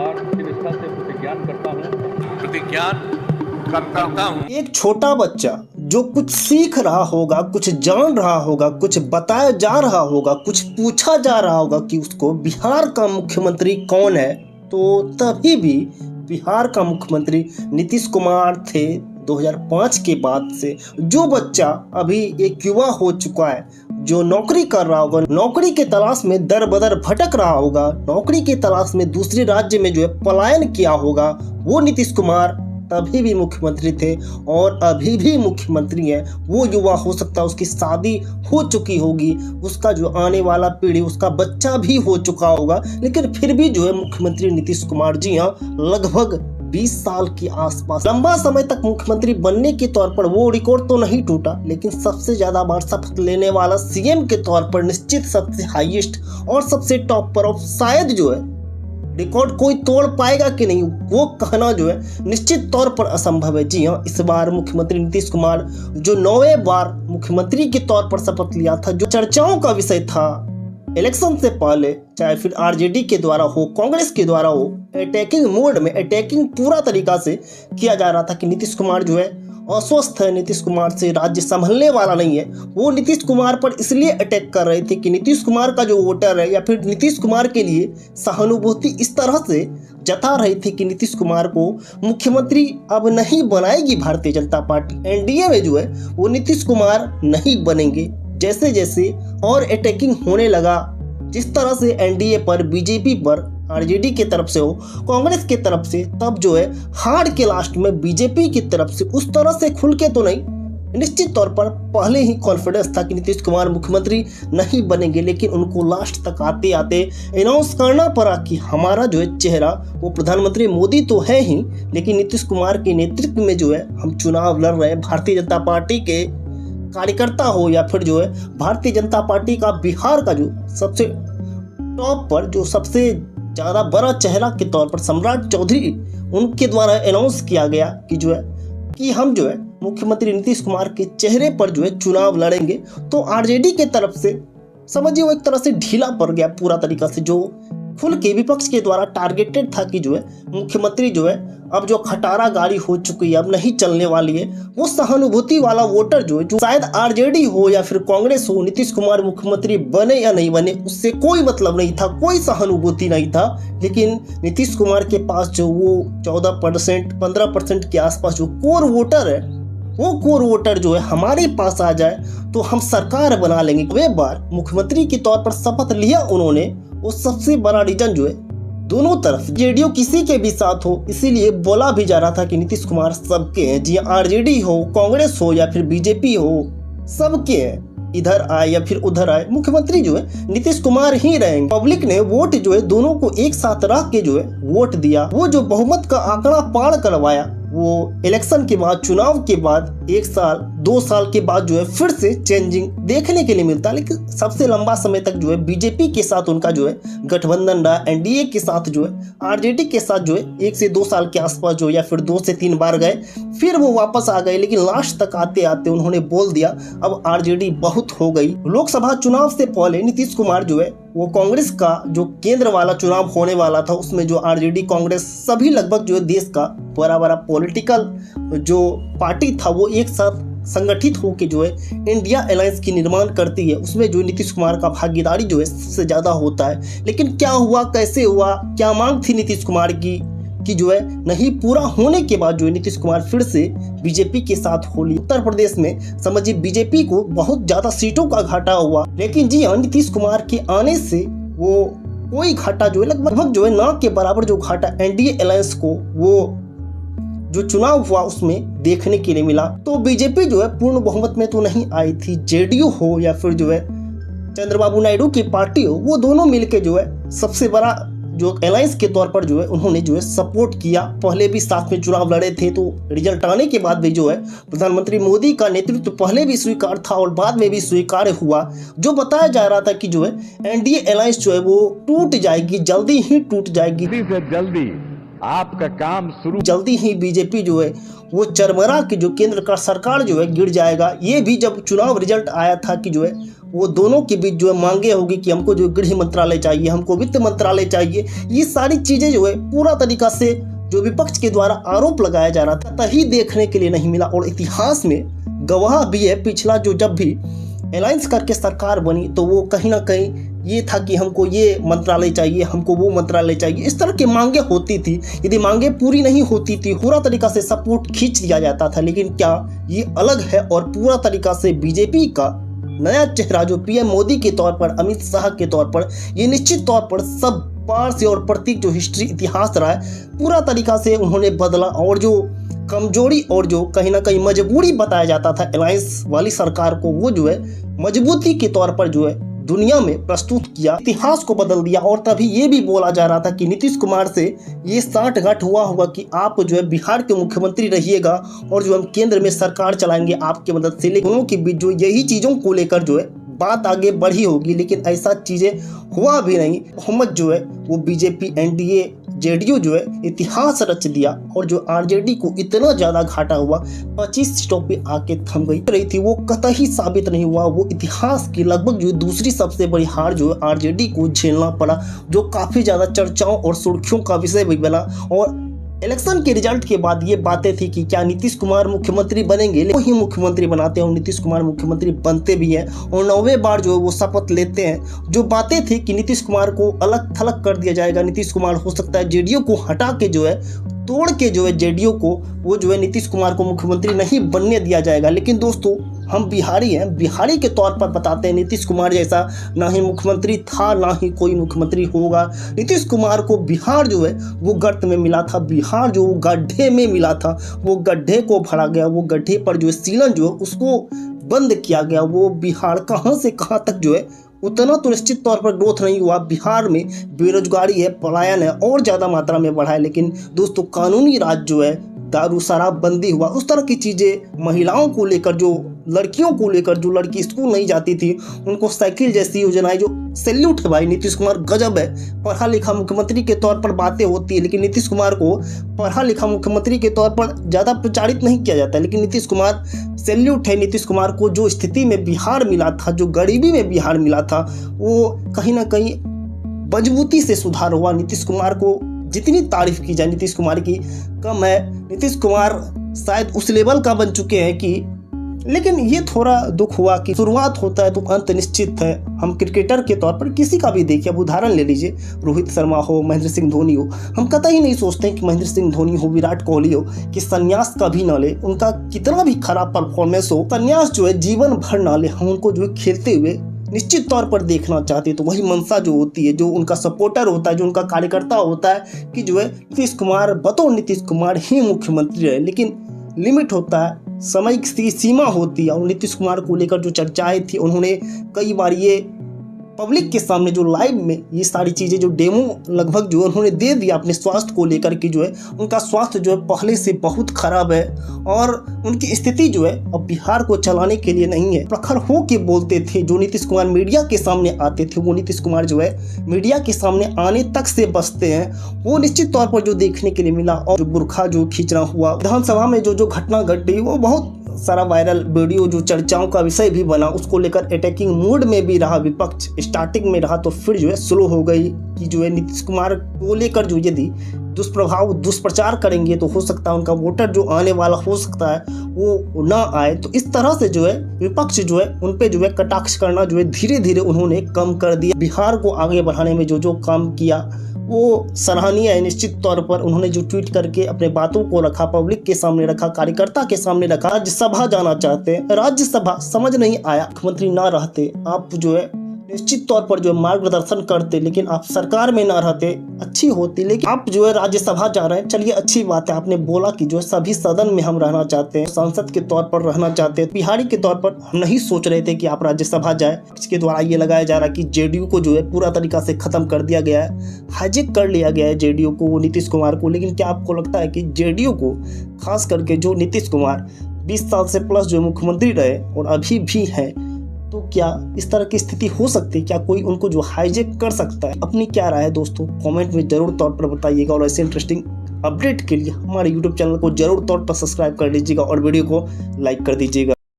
कुमार की निष्ठा से प्रतिज्ञान करता हूँ। एक छोटा बच्चा जो कुछ सीख रहा होगा, कुछ जान रहा होगा, कुछ बताया जा रहा होगा, कुछ पूछा जा रहा होगा कि उसको बिहार का मुख्यमंत्री कौन है, तो तभी भी बिहार का मुख्यमंत्री नीतीश कुमार थे 2005 के बाद से। जो बच्चा अभी एक युवा हो चुका है, जो नौकरी कर रहा होगा, नौकरी के तलाश में दर बदर भटक रहा होगा, नौकरी के तलाश में दूसरे राज्य में जो है पलायन किया होगा, वो नीतीश कुमार तभी भी मुख्यमंत्री थे और अभी भी मुख्यमंत्री हैं। वो युवा हो सकता है उसकी शादी हो चुकी होगी, उसका जो आने वाला पीढ़ी, उसका बच्चा भी हो चुका होगा, लेकिन फिर भी जो है मुख्यमंत्री नीतीश कुमार जी यहाँ लगभग 20 साल के आसपास लंबा समय तक मुख्यमंत्री बनने के तौर पर वो रिकॉर्ड तो नहीं टूटा, लेकिन सबसे ज्यादा बार शपथ लेने वाला सीएम के तौर पर निश्चित सबसे हाईएस्ट और सबसे टॉप पर शायद जो है रिकॉर्ड कोई तोड़ पाएगा कि नहीं, वो कहना जो है निश्चित तौर पर असंभव है। जी हाँ, इस बार मुख्यमंत्री नीतीश कुमार जो 9वें बार मुख्यमंत्री के तौर पर शपथ लिया था, जो चर्चाओं का विषय था इलेक्शन से पहले, चाहे फिर आरजेडी के द्वारा हो, कांग्रेस के द्वारा हो, अटैकिंग मोड में अटैकिंग पूरा तरीका से किया जा रहा था कि नीतीश कुमार जो है अस्वस्थ है, नीतीश कुमार से राज्य संभलने वाला नहीं है। वो नीतीश कुमार पर इसलिए अटैक कर रहे थे कि नीतीश कुमार का जो वोटर है या फिर नीतीश कुमार के लिए सहानुभूति इस तरह से जता रहे थे कि नीतीश कुमार को मुख्यमंत्री अब नहीं बनाएगी भारतीय जनता पार्टी, एनडीए में जो है वो नीतीश कुमार नहीं बनेंगे। जैसे जैसे और अटैकिंग होने लगा, जिस तरह से एनडीए पर, बीजेपी पर, आरजेडी की तरफ से हो, कांग्रेस की तरफ से, तब जो है हार के लास्ट में बीजेपी की तरफ से उस तरह से खुल के तो नहीं, निश्चित तौर पर पहले ही कॉन्फिडेंस था कि नीतीश कुमार मुख्यमंत्री नहीं बनेंगे, लेकिन उनको लास्ट तक आते आते अनाउंस करना पड़ा कि हमारा जो है चेहरा वो प्रधानमंत्री मोदी तो है ही, लेकिन नीतीश कुमार के नेतृत्व में जो है हम चुनाव लड़ रहे हैं। भारतीय जनता पार्टी के कार्यकर्ता हो या फिर जो है भारतीय जनता पार्टी का बिहार का जो सबसे टॉप पर, जो सबसे ज़्यादा बड़ा चेहरा के तौर पर सम्राट चौधरी, उनके द्वारा अनाउंस किया गया कि जो है कि हम जो है मुख्यमंत्री नीतीश कुमार के चेहरे पर जो है चुनाव लड़ेंगे। तो आरजेडी के तरफ से समझिए वो एक तरह से ढीला पड़ गया पूरा तरीका से, जो खुल के विपक्ष के द्वारा टारगेटेड था कि जो है मुख्यमंत्री जो है अब जो खटारा गाड़ी हो चुकी है, अब नहीं चलने वाली है, वो सहानुभूति वाला वोटर जो है, जो शायद आरजेडी हो या फिर कांग्रेस हो, नीतीश कुमार मुख्यमंत्री बने या नहीं बने उससे कोई मतलब नहीं था, कोई सहानुभूति नहीं था। लेकिन नीतीश कुमार के पास जो वो 14% 15% के आसपास जो कोर वोटर है, वो कोर वोटर जो है हमारे पास आ जाए तो हम सरकार बना लेंगे। वे बार मुख्यमंत्री के तौर पर शपथ लिया उन्होंने, वो सबसे बड़ा रीजन जो है दोनों तरफ जेडीयू किसी के भी साथ हो, इसीलिए बोला भी जा रहा था कि नीतीश कुमार सबके हैं, जी आरजेडी हो, कांग्रेस हो या फिर बीजेपी हो, सबके हैं, इधर आए या फिर उधर आए, मुख्यमंत्री जो है नीतीश कुमार ही रहेंगे। पब्लिक ने वोट जो है दोनों को एक साथ रख के जो है वोट दिया, वो जो बहुमत का आंकड़ा पार करवाया, वो इलेक्शन के बाद, चुनाव के बाद 1 साल 2 साल के बाद जो है फिर से चेंजिंग देखने के लिए मिलता है। लेकिन सबसे लंबा समय तक जो है बीजेपी के साथ उनका जो है गठबंधन रहा, एनडीए के साथ जो है, आरजेडी के साथ जो है 1 से 2 साल के आसपास जो या फिर 2 से 3 बार गए, फिर वो वापस आ गए। लेकिन लास्ट तक आते आते उन्होंने बोल दिया अब आरजेडी बहुत हो गई। लोकसभा चुनाव से पहले नीतीश कुमार जो है वो कांग्रेस का जो केंद्र वाला चुनाव होने वाला था, उसमें जो आरजेडी, कांग्रेस सभी लगभग जो है देश का बड़ा बड़ा पॉलिटिकल जो पार्टी था वो एक साथ संगठित होकर जो है इंडिया अलायंस की निर्माण करती है। उसमें जो नीतीश कुमार का भागीदारी जो है सबसे ज्यादा होता है। लेकिन क्या हुआ, कैसे हुआ, क्या मांग थी नीतीश कुमार की कि जो है नहीं पूरा होने के बाद जो है नीतीश कुमार फिर से बीजेपी के साथ हो ली। उत्तर प्रदेश में समझिए बीजेपी को बहुत ज्यादा सीटों का घाटा हुआ, लेकिन जी हाँ नीतीश कुमार के आने से वो कोई घाटा जो है लगभग जो है ना के बराबर जो घाटा एनडीए अलायंस को वो जो चुनाव हुआ उसमें देखने के लिए मिला। तो बीजेपी जो है पूर्ण बहुमत में तो नहीं आई थी, जेडीयू हो या फिर जो है चंद्रबाबू नायडू की पार्टी हो, वो दोनों मिलके जो है सबसे बड़ा जो अलायंस के तौर पर जो है उन्होंने जो है सपोर्ट किया। पहले भी साथ में चुनाव लड़े थे, तो रिजल्ट आने के बाद भी जो है प्रधानमंत्री मोदी का नेतृत्व पहले भी स्वीकार था और बाद में भी स्वीकार हुआ। जो बताया जा रहा था कि जो है एनडीए अलायंस जो है वो टूट जाएगी, जल्दी ही टूट जाएगी, जल्दी आपका काम शुरू, जल्दी ही बीजेपी जो है वो चरमरा के जो केंद्र का सरकार जो है गिर जाएगा। ये भी जब चुनाव रिजल्ट आया था कि जो है वो दोनों के बीच जो है मांगे होगी कि हमको जो गृह मंत्रालय चाहिए, हमको वित्त मंत्रालय चाहिए। ये सारी चीजें जो है पूरा तरीका से जो विपक्ष के द्वारा आरोप लगाया जा रहा था तभी देखने के लिए नहीं मिला। और इतिहास में गवाह भी है, पिछला जो जब भी अलायंस करके सरकार बनी तो वो कहीं ना कहीं ये था कि हमको ये मंत्रालय चाहिए, हमको वो मंत्रालय चाहिए, इस तरह की मांगे होती थी। यदि मांगे पूरी नहीं होती थी, पूरा तरीका से सपोर्ट खींच दिया जाता था। लेकिन क्या ये अलग है और पूरा तरीका से बीजेपी का नया चेहरा जो पीएम मोदी के तौर पर, अमित शाह के तौर पर, ये निश्चित तौर पर सब पार से और प्रतीक जो हिस्ट्री इतिहास रहा है पूरा तरीका से उन्होंने बदला। और जो कमजोरी और जो कहीं ना कहीं मजबूरी बताया जाता था अलायंस वाली सरकार को, वो जो है मजबूती के तौर पर जो है दुनिया में प्रस्तुत किया, इतिहास को बदल दिया। और तभी ये भी बोला जा रहा था कि नीतीश कुमार से ये साठगांठ हुआ होगा कि आप जो है बिहार के मुख्यमंत्री रहिएगा और जो हम केंद्र में सरकार चलाएंगे आपकी मदद से। लेकिन दोनों के बीच जो यही चीजों को लेकर जो है बात आगे बढ़ी होगी, लेकिन ऐसा चीजें हुआ भी नहीं। बहुमत जो है वो बीजेपी, एनडीए, जेडीयू जो है इतिहास रच दिया। और जो आरजेडी को इतना ज्यादा घाटा हुआ, 25 सीटों पे आके थम गई रही थी, वो कतई साबित नहीं हुआ। वो इतिहास की लगभग जो दूसरी सबसे बड़ी हार जो है आरजेडी को झेलना पड़ा, जो काफी ज्यादा चर्चाओं और सुर्खियों का विषय भी बना। और इलेक्शन के रिजल्ट के बाद ये बातें थी कि क्या नीतीश कुमार मुख्यमंत्री बनेंगे, लेकिन ही मुख्यमंत्री बनाते हैं और नीतीश कुमार मुख्यमंत्री बनते भी हैं और 9वें बार जो है वो शपथ लेते हैं। जो बातें थी कि नीतीश कुमार को अलग थलग कर दिया जाएगा, नीतीश कुमार हो सकता है जेडीयू को हटा के जो है तोड़ के जो है जेडीयू को, वो जो है नीतीश कुमार को मुख्यमंत्री नहीं बनने दिया जाएगा। लेकिन दोस्तों हम बिहारी हैं, बिहारी के तौर पर बताते हैं नीतीश कुमार जैसा ना ही मुख्यमंत्री था, ना ही कोई मुख्यमंत्री होगा। नीतीश कुमार को बिहार जो है वो गर्त में मिला था, बिहार जो गड्ढे में मिला था, वो गड्ढे को भरा गया, वो गड्ढे पर जो सीलन जो है उसको बंद किया गया। वो बिहार कहाँ से कहाँ तक जो है उतना तो निश्चित तौर पर ग्रोथ नहीं हुआ। बिहार में बेरोजगारी है, पलायन है और ज़्यादा मात्रा में बढ़ा है। लेकिन दोस्तों कानूनी राज जो है, दारू शराब बंदी हुआ, उस तरह की चीज़ें, महिलाओं को लेकर, जो लड़कियों को लेकर, जो लड़की स्कूल नहीं जाती थी उनको साइकिल जैसी योजनाएं, जो सैल्यूट है भाई, नीतीश कुमार गजब है। पढ़ा लिखा मुख्यमंत्री के तौर पर बातें होती है, लेकिन नीतीश कुमार को पढ़ा लिखा मुख्यमंत्री के तौर पर ज़्यादा प्रचारित नहीं किया जाता है। लेकिन नीतीश कुमार सैल्यूट है। नीतीश कुमार को जो स्थिति में बिहार मिला था, जो गरीबी में बिहार मिला था, वो कहीं ना कहीं मजबूती से सुधार हुआ। नीतीश कुमार को जितनी तारीफ की जाए नीतीश कुमार की कम है। नीतीश कुमार शायद उस लेवल का बन चुके हैं कि, लेकिन ये थोड़ा दुख हुआ कि शुरुआत होता है तो अंत निश्चित है। हम क्रिकेटर के तौर पर किसी का भी देखिए, अब उदाहरण ले लीजिए, रोहित शर्मा हो, महेंद्र सिंह धोनी हो, हम कतई नहीं सोचते हैं कि महेंद्र सिंह धोनी हो, विराट कोहली हो कि संन्यास कभी ना ले, उनका कितना भी खराब परफॉर्मेंस हो, संन्यास जो है जीवन भर ना ले। हम उनको जो है खेलते हुए निश्चित तौर पर देखना चाहते हैं। तो वही मनसा जो होती है, जो उनका सपोर्टर होता है, जो उनका कार्यकर्ता होता है कि जो है नीतीश कुमार बतौर नीतीश कुमार ही मुख्यमंत्री रहे। लेकिन लिमिट होता है, समय की सीमा होती है। और नीतीश कुमार को लेकर जो चर्चाएं थी, उन्होंने कई बार ये पब्लिक के सामने जो लाइव में ये सारी चीज़ें जो डेमो लगभग जो उन्होंने दे दिया अपने स्वास्थ्य को लेकर कि जो है उनका स्वास्थ्य जो है पहले से बहुत खराब है और उनकी स्थिति जो है अब बिहार को चलाने के लिए नहीं है। प्रखर हो के बोलते थे। जो नीतीश कुमार मीडिया के सामने आते थे, वो नीतीश कुमार जो है मीडिया के सामने आने तक से बचते हैं। वो निश्चित तौर पर जो देखने के लिए मिला, और जो बुरखा जो खींचना हुआ विधानसभा में, जो घटना घटी, वो बहुत सारा वायरल वीडियो जो चर्चाओं का विषय भी बना, उसको लेकर अटैकिंग मूड में भी रहा विपक्ष। स्टार्टिंग में रहा तो फिर जो है स्लो हो गई कि जो है नीतीश कुमार को लेकर जो यदि दुष्प्रचार करेंगे तो हो सकता है उनका वोटर जो आने वाला हो सकता है वो ना आए। तो इस तरह से जो है विपक्ष जो है उन पे जो है कटाक्ष करना जो है धीरे धीरे उन्होंने कम कर दिया। बिहार को आगे बढ़ाने में जो जो काम किया वो सराहनीय है। निश्चित तौर पर उन्होंने जो ट्वीट करके अपने बातों को रखा, पब्लिक के सामने रखा, कार्यकर्ता के सामने रखा। राज्यसभा जाना चाहते हैं, राज्यसभा समझ नहीं आया, मुख्यमंत्री ना रहते, आप जो है निश्चित तौर पर जो है मार्गदर्शन करते, लेकिन आप सरकार में ना रहते अच्छी होती। लेकिन आप जो है राज्यसभा जा रहे हैं, चलिए अच्छी बात है। आपने बोला कि जो है सभी सदन में हम रहना चाहते हैं, सांसद के तौर पर रहना चाहते हैं। बिहारी के तौर पर हम नहीं सोच रहे थे कि आप राज्यसभा जाए। इसके द्वारा ये लगाया जा रहा है कि जेडीयू को जो है पूरा तरीका से खत्म कर दिया गया है, हाईजेक कर लिया गया है जेडीयू को, नीतीश कुमार को। लेकिन क्या आपको लगता है कि जेडीयू को, खास करके जो नीतीश कुमार 20 साल से प्लस जो मुख्यमंत्री रहे और अभी भी हैं, तो क्या इस तरह की स्थिति हो सकती है? क्या कोई उनको जो हाईजेक कर सकता है? अपनी क्या राय है दोस्तों, कमेंट में जरूर तौर पर बताइएगा। और ऐसे इंटरेस्टिंग अपडेट के लिए हमारे यूट्यूब चैनल को जरूर तौर पर सब्सक्राइब कर लीजिएगा और वीडियो को लाइक कर दीजिएगा।